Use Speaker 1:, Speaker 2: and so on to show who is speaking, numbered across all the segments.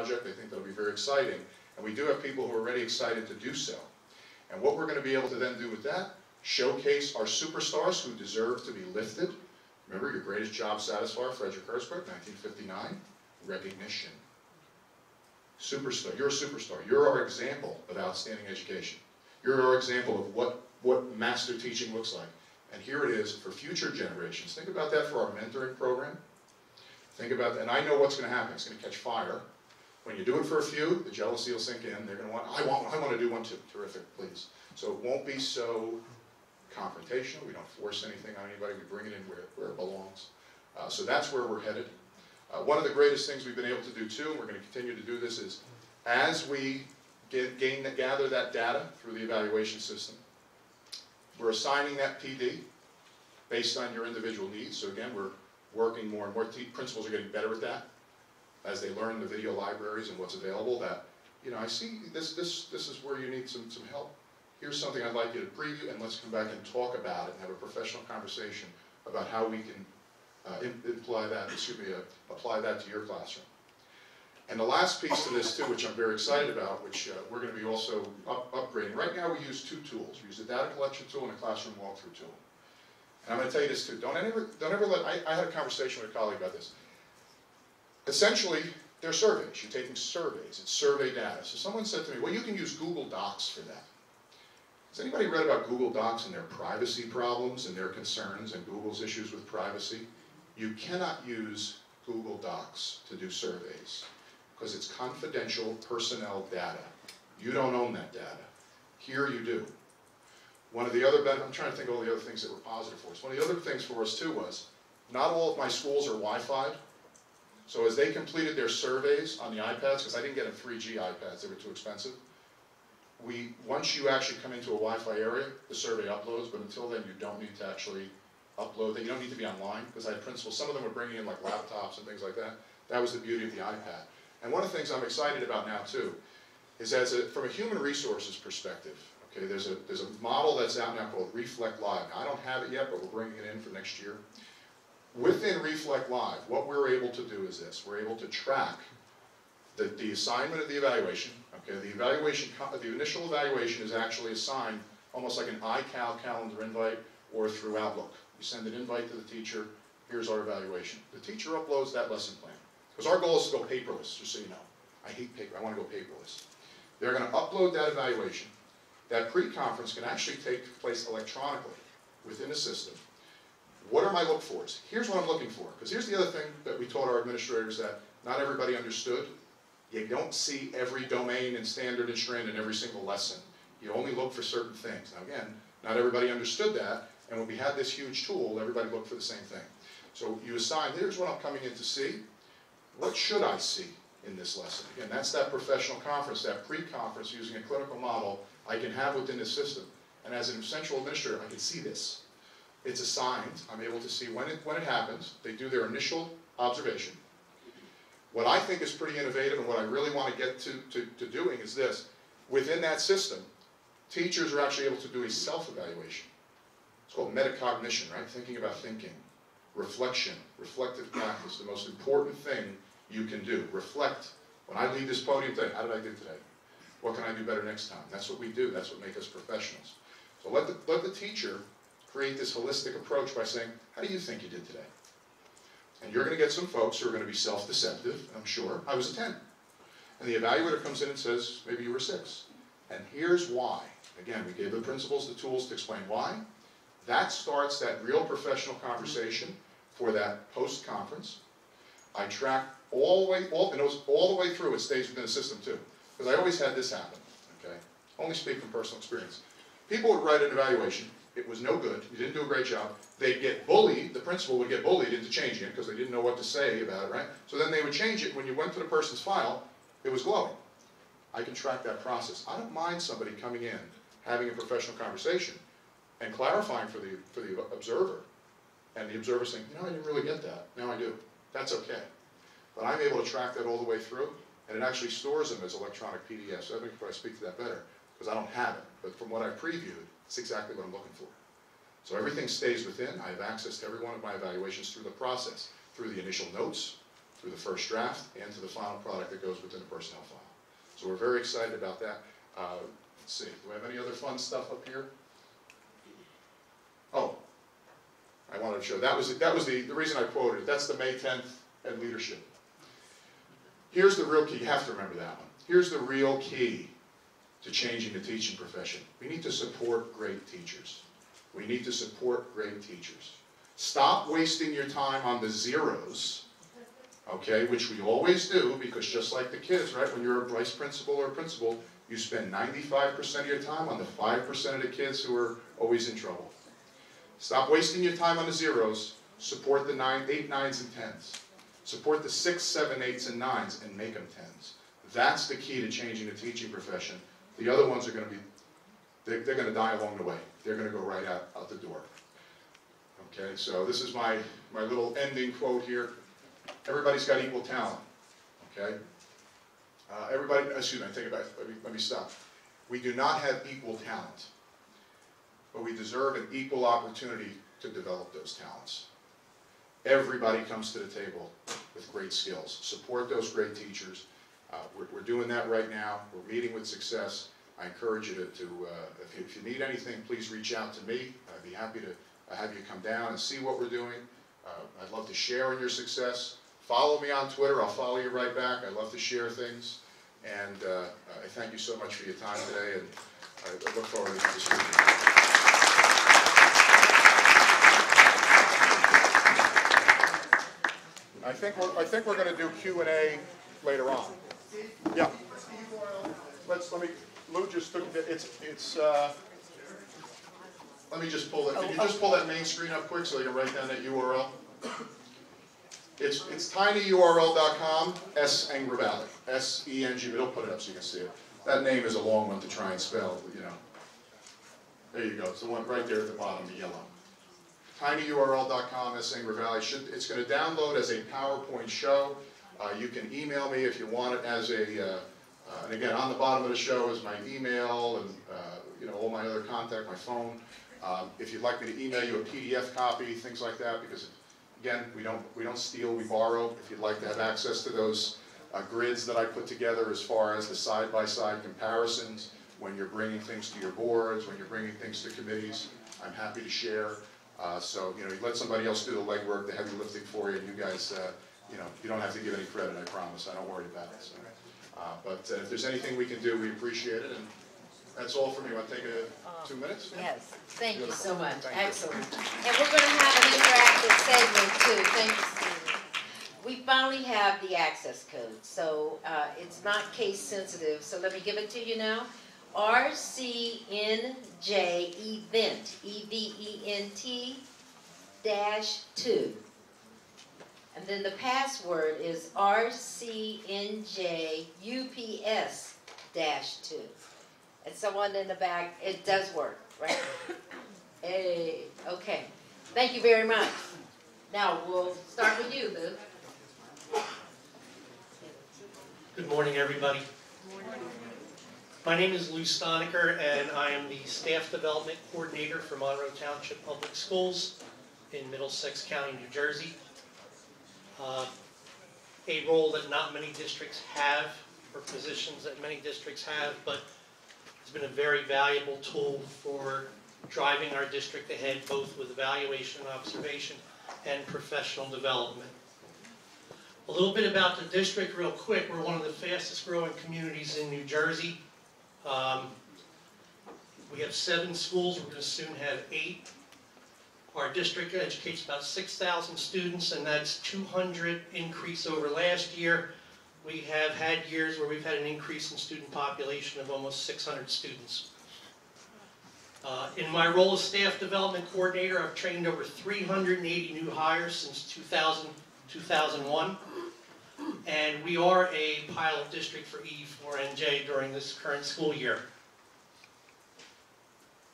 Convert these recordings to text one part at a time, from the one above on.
Speaker 1: project. They think that'll be very exciting. And we do have people who are already excited to do so. And what we're going to be able to then do with that, showcase our superstars who deserve to be lifted. Remember, your greatest job satisfier, Frederick Herzberg, 1959, recognition. Superstar, you're a superstar. You're our example of outstanding education. You're our example of what master teaching looks like. And here it is for future generations. Think about that for our mentoring program. Think about that, and I know what's going to happen. It's going to catch fire. When you do it for a few, the jealousy will sink in. They're going to want, I want to do one too. Terrific, please. So it won't be so confrontational. We don't force anything on anybody. We bring it in where it belongs. So that's where we're headed. One of the greatest things we've been able to do too, and we're going to continue to do this, is as we gather that data through the evaluation system, we're assigning that PD based on your individual needs. So again, we're working more and more. Principals are getting better at that as they learn the video libraries and what's available. That, you know, I see this is where you need some help. Here's something I'd like you to preview, and let's come back and talk about it and have a professional conversation about how we can apply that to your classroom. And the last piece to this too, which I'm very excited about, which we're going to be also upgrading. Right now we use two tools. We use a data collection tool and a classroom walkthrough tool. And I'm going to tell you this too. Don't ever let, I had a conversation with a colleague about this. Essentially, they're surveys. You're taking surveys. It's survey data. So someone said to me, well, you can use Google Docs for that. Has anybody read about Google Docs and their privacy problems and their concerns and Google's issues with privacy? You cannot use Google Docs to do surveys because it's confidential personnel data. You don't own that data. Here you do. One of the other, I'm trying to think of all the other things that were positive for us. One of the other things for us too was, not all of my schools are Wi-Fi'd. So as they completed their surveys on the iPads, because I didn't get them 3G iPads, they were too expensive. Once you actually come into a Wi-Fi area, the survey uploads, but until then you don't need to actually upload that. You don't need to be online, because I had principals, some of them were bringing in like laptops and things like that. That was the beauty of the iPad. And one of the things I'm excited about now too, is from a human resources perspective, okay, there's a model that's out now called Reflect Live. Now, I don't have it yet, but we're bringing it in for next year. Within Reflect Live, what we're able to do is this. We're able to track the assignment of the evaluation. Okay, the initial evaluation is actually assigned almost like an iCal calendar invite or through Outlook. We send an invite to the teacher. Here's our evaluation. The teacher uploads that lesson plan. Because our goal is to go paperless, just so you know. I hate paper. I want to go paperless. They're going to upload that evaluation. That pre-conference can actually take place electronically within the system. What are my look-fors? Here's what I'm looking for. Because here's the other thing that we taught our administrators that not everybody understood. You don't see every domain and standard and strand in every single lesson. You only look for certain things. Now again, not everybody understood that. And when we had this huge tool, everybody looked for the same thing. So you assign, here's what I'm coming in to see. What should I see in this lesson? Again, that's that professional conference, that pre-conference using a clinical model I can have within the system. And as an central administrator, I can see this. It's assigned. I'm able to see when it happens. They do their initial observation. What I think is pretty innovative and what I really want to get to doing is this. Within that system, teachers are actually able to do a self-evaluation. It's called metacognition, right? Thinking about thinking. Reflection, reflective practice, the most important thing you can do. Reflect. When I leave this podium today, how did I do today? What can I do better next time? That's what we do. That's what makes us professionals. So let the teacher create this holistic approach by saying, how do you think you did today? And you're going to get some folks who are going to be self-deceptive, I'm sure. I was a 10. And the evaluator comes in and says, maybe you were 6. And here's why. Again, we gave the principals the tools to explain why. That starts that real professional conversation for that post-conference. I track all the way through. It stays within the system too. Because I always had this happen, okay? Only speak from personal experience. People would write an evaluation. It was no good. You didn't do a great job. They'd get bullied. The principal would get bullied into changing it because they didn't know what to say about it, right? So then they would change it. When you went to the person's file, it was glowing. I can track that process. I don't mind somebody coming in, having a professional conversation, and clarifying for the observer. And the observer saying, you know, I didn't really get that. Now I do. That's okay. But I'm able to track that all the way through, and it actually stores them as electronic PDFs. I think if I speak to that better, because I don't have it. But from what I previewed, it's exactly what I'm looking for. So everything stays within. I have access to every one of my evaluations through the process, through the initial notes, through the first draft and to the final product that goes within the personnel file. So we're very excited about that. Let's see, do we have any other fun stuff up here? Oh, I wanted to show, that was the reason I quoted it. That's the May 10th and leadership. Here's the real key, you have to remember that one. Here's the real key to changing the teaching profession. We need to support great teachers. We need to support great teachers. Stop wasting your time on the zeros, okay, which we always do, because just like the kids, right, when you're a vice principal or a principal, you spend 95% of your time on the 5% of the kids who are always in trouble. Stop wasting your time on the zeros. Support the 8, 9s, and 10s. Support the 6, 7, 8s, and 9s, and make them 10s. That's the key to changing the teaching profession. The other ones are going to be, they're going to die along the way. They're going to go right out the door. Okay, so this is my little ending quote here. Everybody's got equal talent. Okay? Everybody, excuse me, think about it. Let me stop. We do not have equal talent, but we deserve an equal opportunity to develop those talents. Everybody comes to the table with great skills. Support those great teachers. We're doing that right now. We're meeting with success. I encourage you to if you need anything, please reach out to me. I'd be happy to have you come down and see what we're doing. I'd love to share in your success. Follow me on Twitter. I'll follow you right back. I love to share things. And I thank you so much for your time today, and I look forward to this meeting. I think we're going to do Q&A later on. Yeah. Lou just took it. Let me just pull it. Can you just pull that main screen up quick so you can write down that URL? It's tinyurl.com, Sengre Valley, S-E-N-G, but don't put it up so you can see it. That name is a long one to try and spell, you know. There you go, it's the one right there at the bottom, the yellow. tinyurl.com, Sengre Valley. It's going to download as a PowerPoint show. You can email me if you want it as a, and again, on the bottom of the show is my email and you know, all my other contact, my phone. If you'd like me to email you a PDF copy, things like that, because again, we don't steal, we borrow. If you'd like to have access to those grids that I put together as far as the side-by-side comparisons, when you're bringing things to your boards, when you're bringing things to committees, I'm happy to share. So, you know, you let somebody else do the legwork, the heavy lifting for you, and you guys, you know, you don't have to give any credit, I promise. I don't worry about it. So, but if there's anything we can do, we appreciate it. And that's all for me. Want to take 2 minutes?
Speaker 2: Yes. Thank you so much. Excellent.
Speaker 1: You.
Speaker 2: And we're going to have an interactive segment too. Thank you, Stephen. We finally have the access code, so it's not case sensitive. So let me give it to you now. RCNJ event, EVENT -2. And then the password is RCNJ UPS -2. And someone in the back, it does work, right? Hey, okay. Thank you very much. Now we'll start with you, Lou.
Speaker 3: Good morning, everybody. My name is Lou Stoniker, and I am the Staff Development Coordinator for Monroe Township Public Schools in Middlesex County, New Jersey. A role that not many districts have, or positions that many districts have, but it's been a very valuable tool for driving our district ahead, both with evaluation and observation and professional development. A little bit about the district real quick. We're one of the fastest growing communities in New Jersey. We have 7 schools. We're going to soon have 8. Our district educates about 6,000 students, and that's 200 increase over last year. We have had years where we've had an increase in student population of almost 600 students. In my role as Staff Development Coordinator, I've trained over 380 new hires since 2001. And we are a pilot district for E4NJ during this current school year.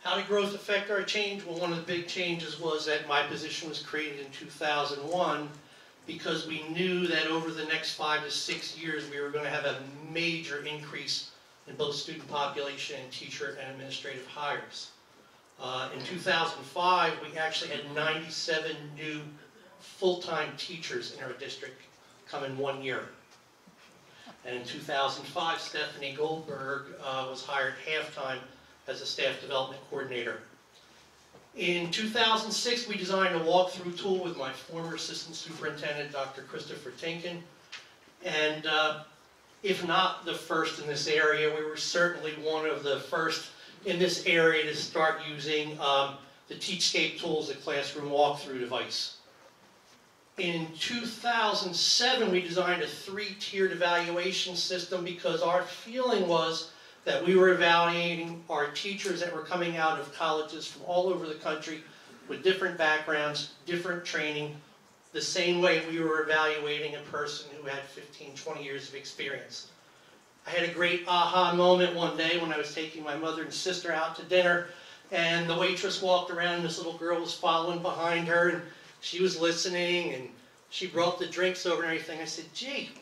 Speaker 3: How did growth affect our change? Well, one of the big changes was that my position was created in 2001 because we knew that over the next 5 to 6 years we were going to have a major increase in both student population and teacher and administrative hires. In 2005, we actually had 97 new full-time teachers in our district come in 1 year. And in 2005, Stephanie Goldberg was hired half-time as a staff development coordinator. In 2006, we designed a walkthrough tool with my former assistant superintendent, Dr. Christopher Tinkin. And if not the first in this area, we were certainly one of the first in this area to start using the Teachscape tool as a classroom walkthrough device. In 2007, we designed a 3-tiered evaluation system because our feeling was that we were evaluating our teachers that were coming out of colleges from all over the country with different backgrounds, different training, the same way we were evaluating a person who had 15, 20 years of experience. I had a great aha moment one day when I was taking my mother and sister out to dinner, and the waitress walked around and this little girl was following behind her, and she was listening, and she brought the drinks over and everything. I said, gee,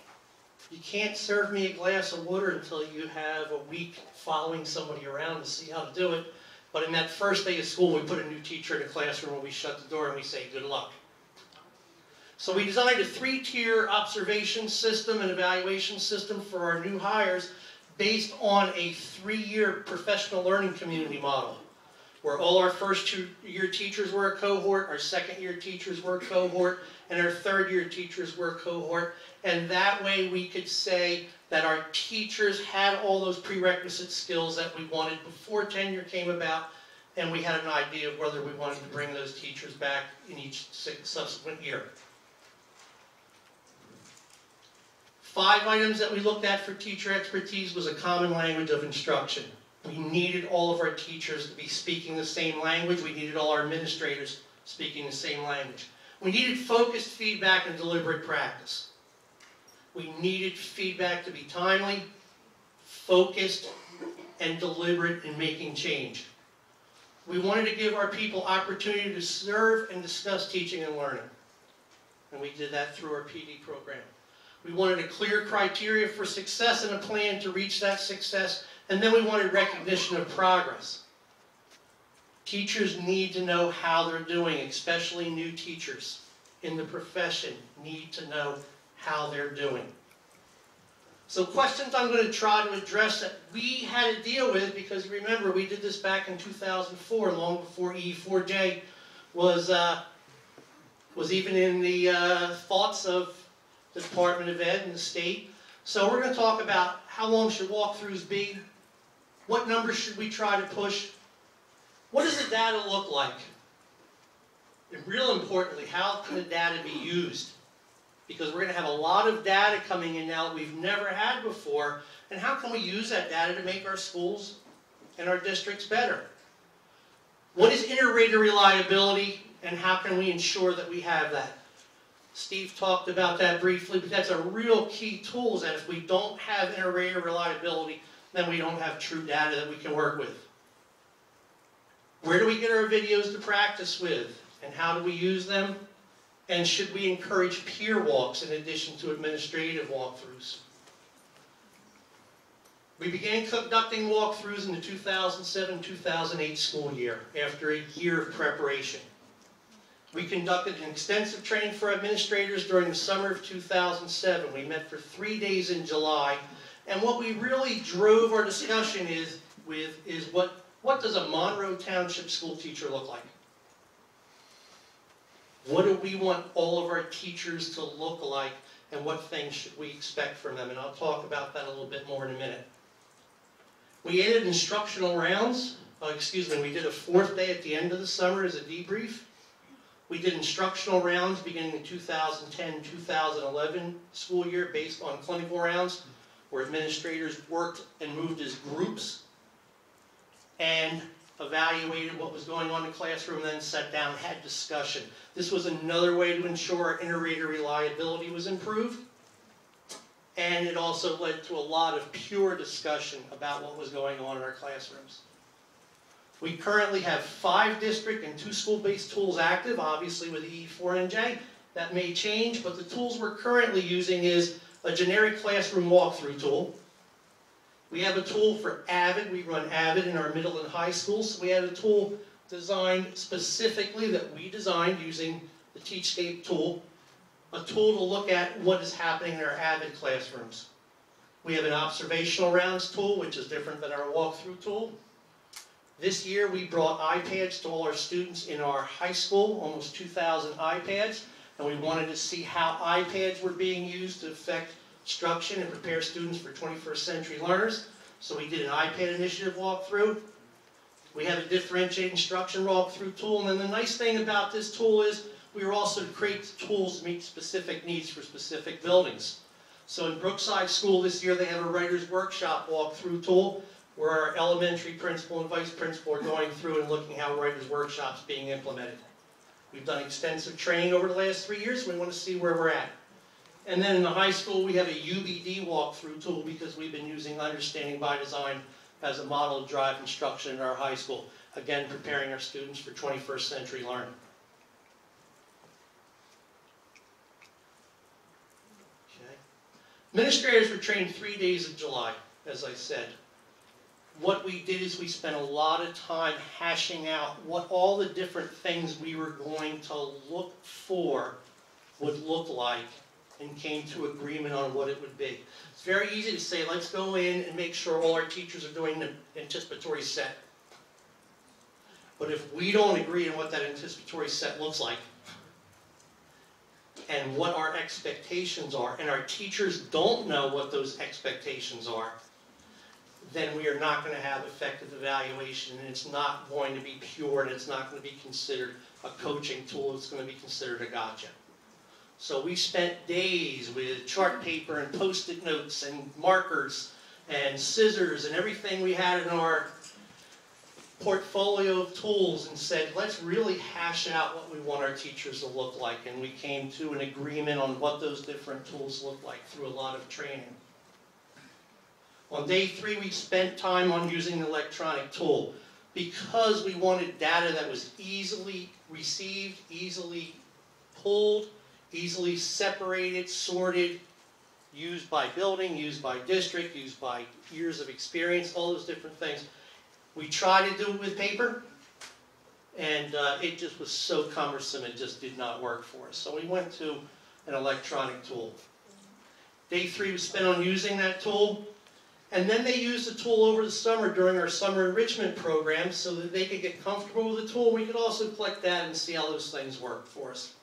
Speaker 3: you can't serve me a glass of water until you have a week following somebody around to see how to do it. But in that first day of school, we put a new teacher in the classroom and we shut the door and we say, good luck. So we designed a 3-tier observation system and evaluation system for our new hires based on a 3-year professional learning community model, where all our first-year teachers were a cohort, our second-year teachers were a cohort, and our third-year teachers were a cohort. And that way we could say that our teachers had all those prerequisite skills that we wanted before tenure came about, and we had an idea of whether we wanted to bring those teachers back in each subsequent year. 5 items that we looked at for teacher expertise was a common language of instruction. We needed all of our teachers to be speaking the same language. We needed all our administrators speaking the same language. We needed focused feedback and deliberate practice. We needed feedback to be timely, focused, and deliberate in making change. We wanted to give our people opportunity to serve and discuss teaching and learning. And we did that through our PD program. We wanted a clear criteria for success and a plan to reach that success. And then we wanted recognition of progress. Teachers need to know how they're doing, especially new teachers in the profession need to know how they're doing. So questions I'm going to try to address that we had to deal with, because remember we did this back in 2004, long before E4J was even in the thoughts of the Department of Ed and the state. So we're going to talk about how long should walkthroughs be, what numbers should we try to push, what does the data look like, and real importantly, how can the data be used? Because we're going to have a lot of data coming in now that we've never had before, and how can we use that data to make our schools and our districts better? What is inter-rater reliability, and how can we ensure that we have that? Steve talked about that briefly, but that's a real key tool, is that if we don't have inter-rater reliability, then we don't have true data that we can work with. Where do we get our videos to practice with, and how do we use them? And should we encourage peer walks in addition to administrative walkthroughs? We began conducting walkthroughs in the 2007-2008 school year after a year of preparation. We conducted an extensive training for administrators during the summer of 2007. We met for 3 days in July. And what we really drove our discussion is what does a Monroe Township school teacher look like? What do we want all of our teachers to look like, and what things should we expect from them? And I'll talk about that a little bit more in a minute. We added instructional rounds. We did a 4th day at the end of the summer as a debrief. We did instructional rounds beginning the 2010-2011 school year based on clinical rounds, where administrators worked and moved as groups and evaluated what was going on in the classroom, then sat down and had discussion. This was another way to ensure our inter-rater reliability was improved, and it also led to a lot of pure discussion about what was going on in our classrooms. We currently have 5 district and 2 school-based tools active, obviously with E4NJ. That may change, but the tools we're currently using is a generic classroom walkthrough tool. We have a tool for AVID. We run AVID in our middle and high schools. So we have a tool designed specifically that we designed using the Teachscape tool. a tool to look at what is happening in our Avid classrooms. We have an observational rounds tool, which is different than our walkthrough tool. This year we brought iPads to all our students in our high school, almost 2,000 iPads, and we wanted to see how iPads were being used to affect instruction and prepare students for 21st century learners. So we did an iPad initiative walkthrough. We have a differentiated instruction walkthrough tool, and then the nice thing about this tool is we were also to create tools to meet specific needs for specific buildings. So in Brookside School this year they have a writer's workshop walkthrough tool where our elementary principal and vice principal are going through and looking how writer's workshops being implemented. We've done extensive training over the last 3 years, and we want to see where we're at. And then in the high school we have a UBD walkthrough tool because we've been using Understanding by Design as a model to drive instruction in our high school. Again, preparing our students for 21st century learning. Okay. Administrators were trained 3 days of July, as I said. What we did is we spent a lot of time hashing out what all the different things we were going to look for would look like and came to agreement on what it would be. It's very easy to say, let's go in and make sure all our teachers are doing the anticipatory set. But if we don't agree on what that anticipatory set looks like, and what our expectations are, and our teachers don't know what those expectations are, then we are not going to have effective evaluation, and it's not going to be pure, and it's not going to be considered a coaching tool, it's going to be considered a gotcha. So we spent days with chart paper and post-it notes and markers and scissors and everything we had in our portfolio of tools and said, let's really hash out what we want our teachers to look like. And we came to an agreement on what those different tools look like through a lot of training. On day 3, we spent time on using the electronic tool because we wanted data that was easily received, easily pulled, easily separated, sorted, used by building, used by district, used by years of experience, all those different things. We tried to do it with paper, and it just was so cumbersome, it just did not work for us. So we went to an electronic tool. Day 3 was spent on using that tool, and then they used the tool over the summer during our summer enrichment program so that they could get comfortable with the tool. We could also collect data and see how those things work for us.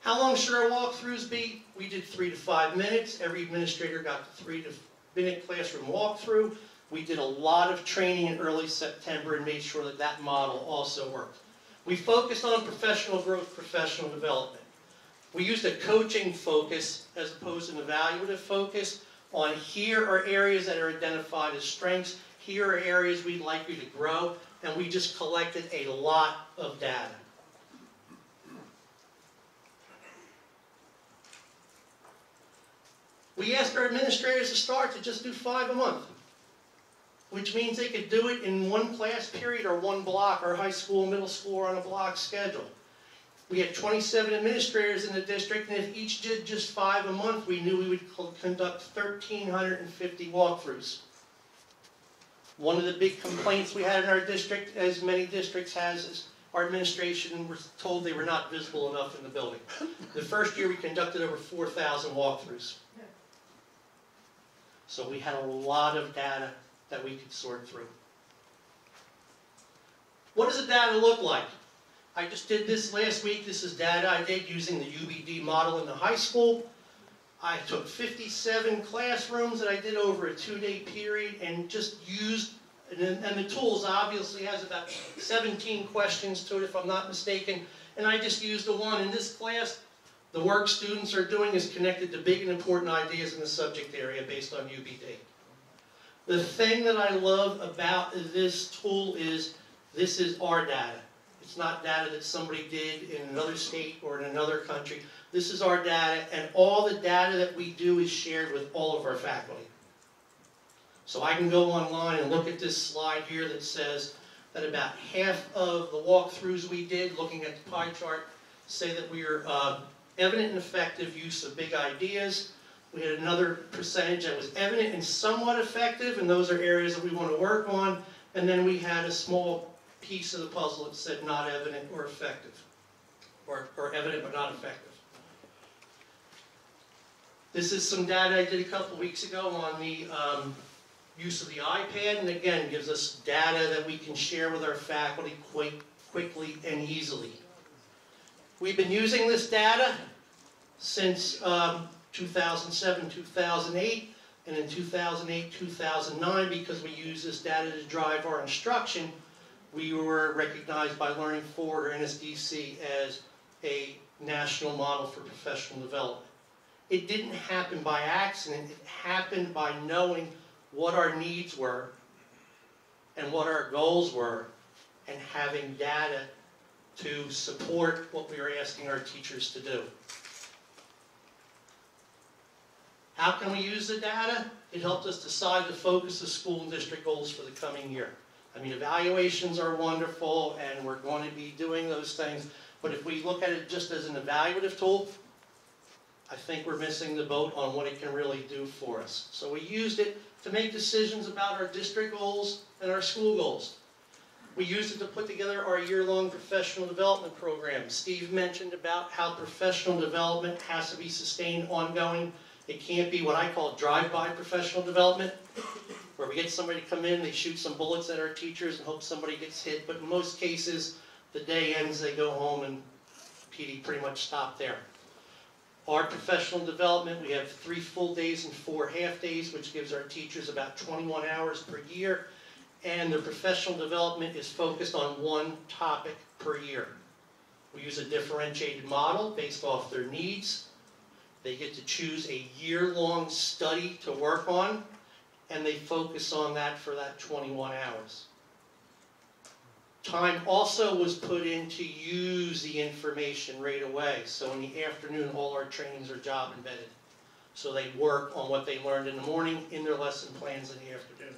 Speaker 3: How long should our walkthroughs be? We did 3 to 5 minutes. Every administrator got the 3-minute classroom walkthrough. We did a lot of training in early September and made sure that that model also worked. We focused on professional growth, professional development. We used a coaching focus as opposed to an evaluative focus on here are areas that are identified as strengths, here are areas we'd like you to grow, and we just collected a lot of data. We asked our administrators to start to just do 5 a month, which means they could do it in one class period or one block, or high school, middle school, or on a block schedule. We had 27 administrators in the district, and if each did just 5 a month, we knew we would conduct 1,350 walkthroughs. One of the big complaints we had in our district, as many districts has, is our administration was told they were not visible enough in the building. The first year we conducted over 4,000 walkthroughs. So we had a lot of data that we could sort through. What does the data look like? I just did this last week. This is data I did using the UBD model in the high school. I took 57 classrooms that I did over a 2-day period and just used, and the tools obviously has about 17 questions to it if I'm not mistaken, and I just used the one. In this class, the work students are doing is connected to big and important ideas in the subject area based on UBD. The thing that I love about this tool is this is our data. It's not data that somebody did in another state or in another country. This is our data, and all the data that we do is shared with all of our faculty. So I can go online and look at this slide here that says that about half of the walkthroughs we did, looking at the pie chart, say that we are evident and effective use of big ideas. We had another percentage that was evident and somewhat effective, and those are areas that we want to work on. And then we had a small piece of the puzzle that said not evident or effective. or evident but not effective. This is some data I did a couple weeks ago on the use of the iPad, and again, gives us data that we can share with our faculty quickly and easily. We've been using this data since 2007, 2008, and in 2008, 2009, because we use this data to drive our instruction, we were recognized by Learning Forward or NSDC as a national model for professional development. It didn't happen by accident, it happened by knowing what our needs were and what our goals were, and having data to support what we were asking our teachers to do. How can we use the data? It helped us decide the focus of school and district goals for the coming year. I mean, evaluations are wonderful, and we're going to be doing those things, but if we look at it just as an evaluative tool, I think we're missing the boat on what it can really do for us. So we used it to make decisions about our district goals and our school goals. We used it to put together our year-long professional development program. Steve mentioned about how professional development has to be sustained, ongoing. It can't be what I call drive-by professional development, where we get somebody to come in, they shoot some bullets at our teachers and hope somebody gets hit. But in most cases, the day ends, they go home, and PD pretty much stopped there. Our professional development, we have 3 full days and 4 half days, which gives our teachers about 21 hours per year. And their professional development is focused on one topic per year. We use a differentiated model based off their needs. They get to choose a year-long study to work on, and they focus on that for that 21 hours. Time also was put in to use the information right away. So in the afternoon, all our trainings are job embedded. So they work on what they learned in the morning in their lesson plans in the afternoon.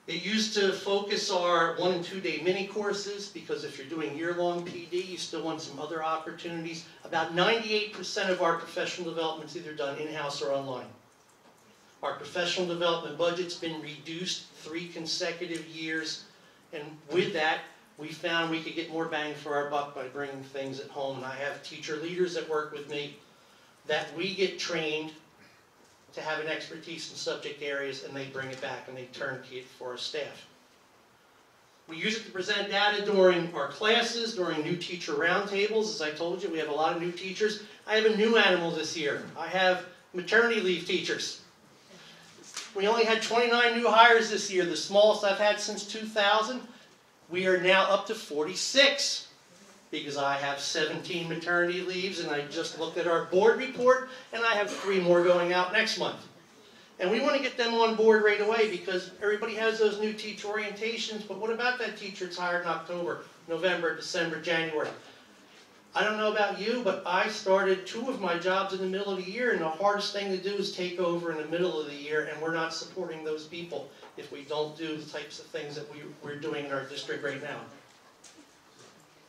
Speaker 3: It used to focus our 1- and 2-day mini courses, because if you're doing year-long PD, you still want some other opportunities. About 98% of our professional development is either done in-house or online. Our professional development budget's been reduced 3 consecutive years, and with that, we found we could get more bang for our buck by bringing things at home. And I have teacher leaders that work with me that we get trained to have an expertise in subject areas, and they bring it back and they turnkey it for our staff. We use it to present data during our classes, during new teacher roundtables. As I told you, we have a lot of new teachers. I have a new animal this year. I have maternity leave teachers. We only had 29 new hires this year, the smallest I've had since 2000. We are now up to 46. Because I have 17 maternity leaves, and I just looked at our board report, and I have 3 more going out next month. And we want to get them on board right away, because everybody has those new teacher orientations, but what about that teacher that's hired in October, November, December, January? I don't know about you, but I started 2 of my jobs in the middle of the year, and the hardest thing to do is take over in the middle of the year, and we're not supporting those people if we don't do the types of things that we're doing in our district right now.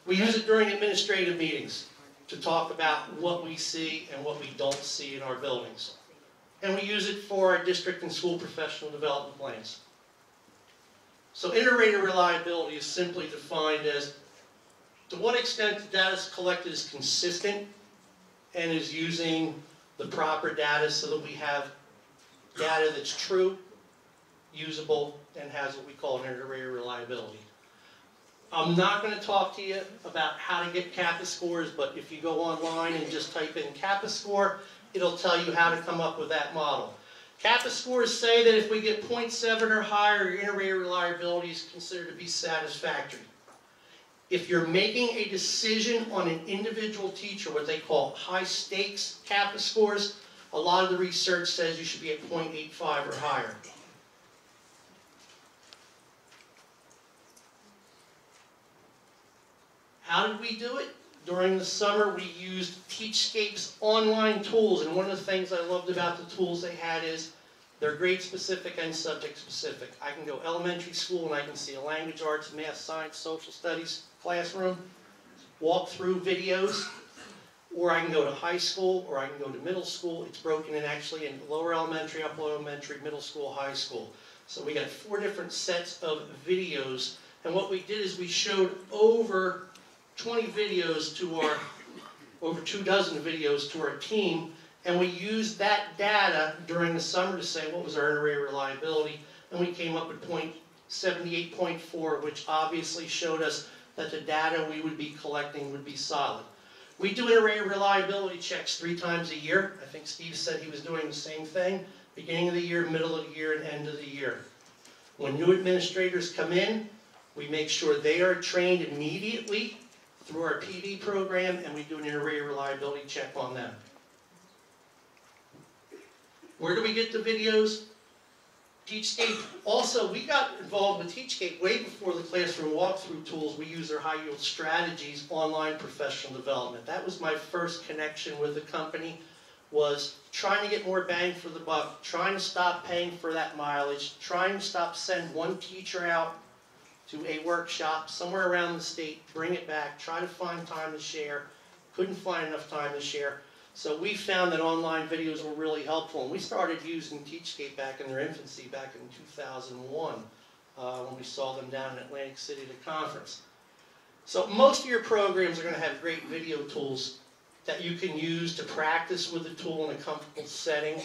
Speaker 3: We use it during administrative meetings to talk about what we see and what we don't see in our buildings. And we use it for our district and school professional development plans. So inter-rater reliability is simply defined as to what extent the data collected is consistent and is using the proper data so that we have data that's true, usable, and has what we call an inter-rater reliability. I'm not going to talk to you about how to get CAPA scores, but if you go online and just type in CAPA score, it'll tell you how to come up with that model. CAPA scores say that if we get 0.7 or higher, your inter-rater reliability is considered to be satisfactory. If you're making a decision on an individual teacher, what they call high-stakes CAPA scores, a lot of the research says you should be at 0.85 or higher. How did we do it? During the summer, we used Teachscape's online tools, and one of the things I loved about the tools they had is they're grade specific and subject specific. I can go elementary school and I can see a language arts, math, science, social studies classroom, walk through videos, or I can go to high school, or I can go to middle school. It's broken in actually in lower elementary, upper elementary, middle school, high school. So we got 4 different sets of videos, and what we did is we showed over 20 videos to our, over 24 videos to our team, and we used that data during the summer to say what was our array reliability, and we came up with 78.4, which obviously showed us that the data we would be collecting would be solid. We do array reliability checks 3 times a year. I think Steve said he was doing the same thing, beginning of the year, middle of the year, and end of the year. When new administrators come in, we make sure they are trained immediately through our PD program, and we do an array reliability check on them. Where do we get the videos? Teachscape. Also, we got involved with Teachscape way before the classroom walkthrough tools. We use our high-yield strategies online professional development. That was my first connection with the company, was trying to get more bang for the buck, trying to stop paying for that mileage, trying to stop send one teacher out to a workshop somewhere around the state, bring it back, try to find time to share. Couldn't find enough time to share. So we found that online videos were really helpful, and we started using Teachscape back in their infancy, back in 2001, when we saw them down in Atlantic City at a conference. So most of your programs are going to have great video tools that you can use to practice with the tool in a comfortable setting,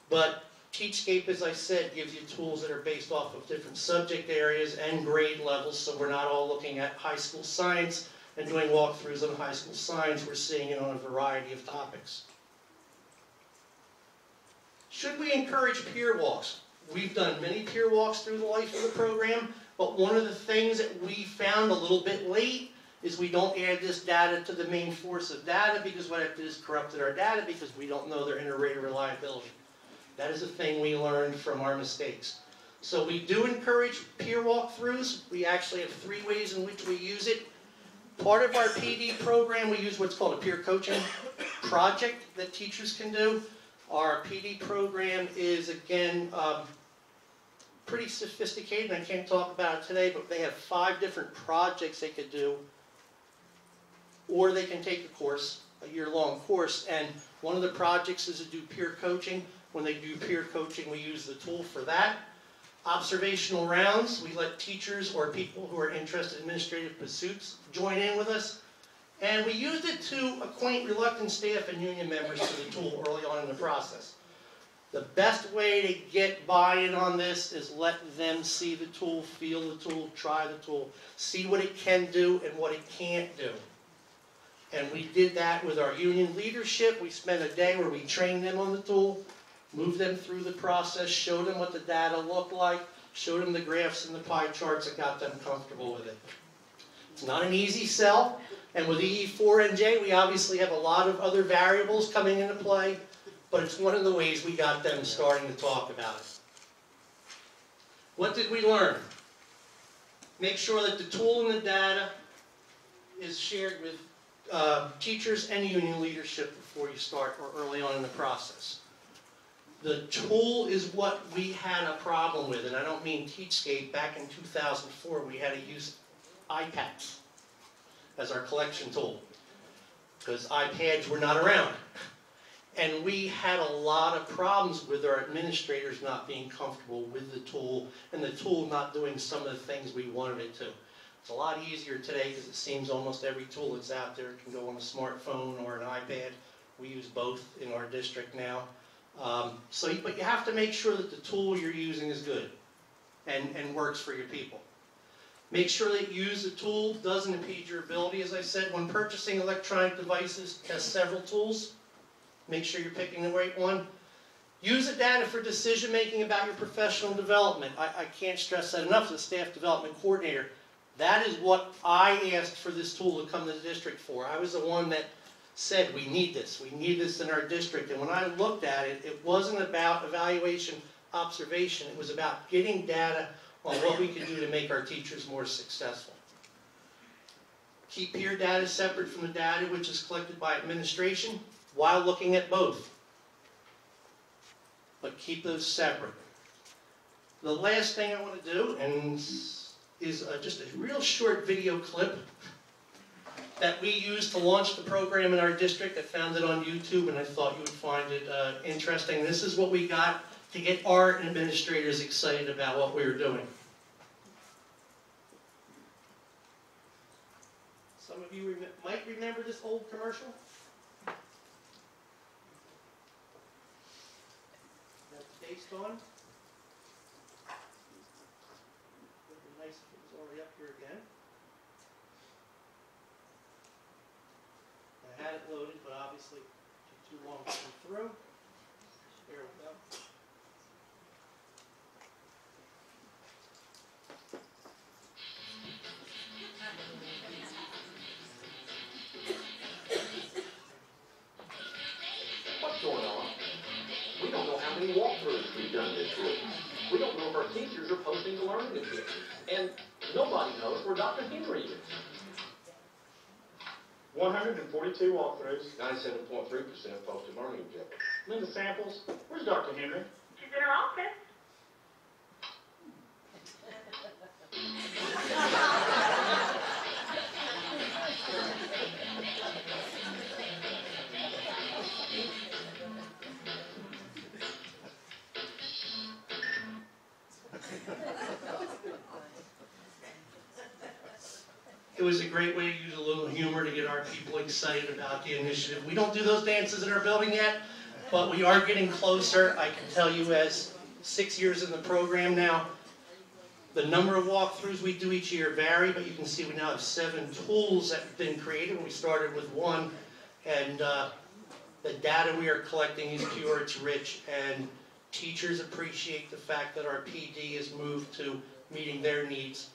Speaker 3: but Teachscape, as I said, gives you tools that are based off of different subject areas and grade levels, so we're not all looking at high school science and doing walkthroughs on high school science. We're seeing it on a variety of topics. Should we encourage peer walks? We've done many peer walks through the life of the program, but one of the things that we found a little bit late is we don't add this data to the main force of data, because what it did is corrupted our data because we don't know their inter-array reliability. That is a thing we learned from our mistakes. So we do encourage peer walkthroughs. We actually have 3 ways in which we use it. Part of our PD program, we use what's called a peer coaching project that teachers can do. Our PD program is, again, pretty sophisticated. I can't talk about it today, but they have 5 different projects they could do. Or they can take a course, a year-long course, and one of the projects is to do peer coaching. When they do peer coaching, we use the tool for that. Observational rounds, we let teachers or people who are interested in administrative pursuits join in with us. And we used it to acquaint reluctant staff and union members to the tool early on in the process. The best way to get buy-in on this is let them see the tool, feel the tool, try the tool, see what it can do and what it can't do. And we did that with our union leadership. We spent a day where we trained them on the tool, moved them through the process, showed them what the data looked like, showed them the graphs and the pie charts, and got them comfortable with it. It's not an easy sell, and with EE4NJ, we obviously have a lot of other variables coming into play, but it's one of the ways we got them starting to talk about it. What did we learn? Make sure that the tool and the data is shared with teachers and union leadership before you start or early on in the process. The tool is what we had a problem with, and I don't mean Teachscape. Back in 2004, we had to use iPads as our collection tool because iPads were not around. And we had a lot of problems with our administrators not being comfortable with the tool and the tool not doing some of the things we wanted it to. It's a lot easier today because it seems almost every tool that's out there can go on a smartphone or an iPad. We use both in our district now. But you have to make sure that the tool you're using is good and works for your people. Make sure that you use the tool, doesn't impede your ability. As I said, when purchasing electronic devices, test several tools. Make sure you're picking the right one. Use the data for decision making about your professional development. I can't stress that enough as a staff development coordinator. That is what I asked for this tool to come to the district for. I was the one that said we need this in our district. And when I looked at it, it wasn't about evaluation, observation. It was about getting data on what we could do to make our teachers more successful. Keep peer data separate from the data which is collected by administration while looking at both. But keep those separate. The last thing I want to do is just a real short video clip that we used to launch the program in our district. I found it on YouTube and I thought you would find it interesting. This is what we got to get our administrators excited about what we were doing. Some of of you might remember this old commercial. That's based on. Would be nice if it was already up here again. I had it loaded, but obviously took too long to come through. There we go.
Speaker 4: What's going on? We don't know how many walkthroughs we've done this week. We don't know if our teachers are posting the learning objectives. And nobody knows where Dr. Henry is.
Speaker 5: 142 walkthroughs.
Speaker 4: 97.3% posted learning objectives.
Speaker 5: Linda Samples, where's Dr. Henry?
Speaker 6: She's in her office.
Speaker 3: It was a great way to use a little humor to get our people excited about the initiative. We don't do those dances in our building yet, but we are getting closer. I can tell you, as 6 years in the program now, the number of walkthroughs we do each year vary, but you can see we now have 7 tools that have been created. We started with 1, and the data we are collecting is pure, it's rich, and teachers appreciate the fact that our PD has moved to meeting their needs,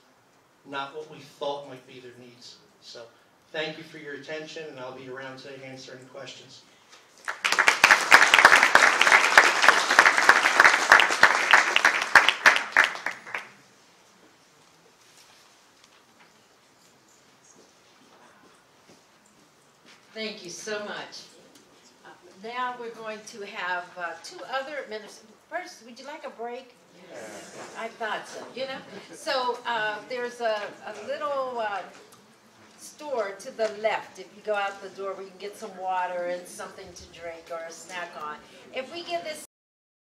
Speaker 3: not what we thought might be their needs. So thank you for your attention, and I'll be around today to answer any questions.
Speaker 2: Thank you so much. Now we're going to have 2 other administrators. First, would you like a break? I thought so, you know. So there's a little store to the left if you go out the door where you can get some water and something to drink or a snack on. If we give this